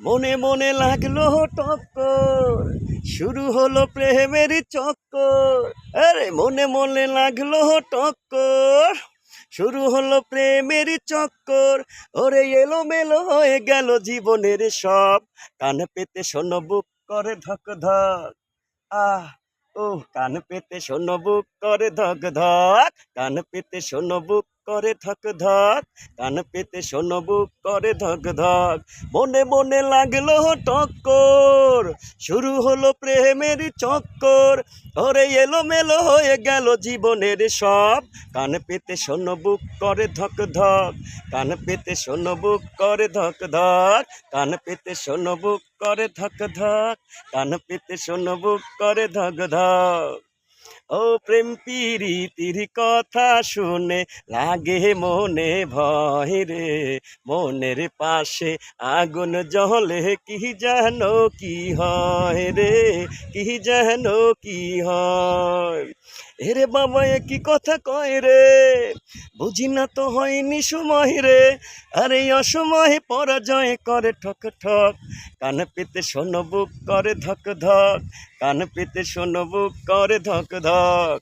মনে মনে লাগলো টক্কর, শুরু হলো প্রেমের চক্কর। আরে মনে মনে লাগলো টক্কর, শুরু হলো প্রেমের চক্কর। ওরে এলোমেলো হয়ে গেল জীবনের সব, কান পেতে শোনো বুক করে ধক ধক। আহ ও কান পেতে শোনো বুক করে ধক ধক, কান পেতে শোনো বুক করে ধক ধক, কান পেতে শোনো বুক করে ধক ধক। মনে মনে লাগলো টক্কর, শুরু হলো প্রেমের চক্কর। ওরে এলোমেলো হয়ে গেল জীবনের সব, কান পেতে শোনো বুক করে ধক ধক, কান পেতে শোনো বুক করে ধক ধক, কান পেতে শোনো বুক করে ধক ধক, কান পেতে শোনো বুক করে ধক ধক। ও প্রেম প্রীতির কথা শুনে লাগে মনে ভয় রে, মনের পাশে আগুন জ্বলে কি যেন কি হয় রে, কি যেন কি হয়। এরে বাবা এ কি কথা কয় রে, বুঝি না তো হয়নি সময় রে। আরে অসময়ে পরাজয় করে ঠক ঠক, কান পেতে শোনো বুক করে ধক ধক, কান পেতে শোনো বুক করে ধক ধক।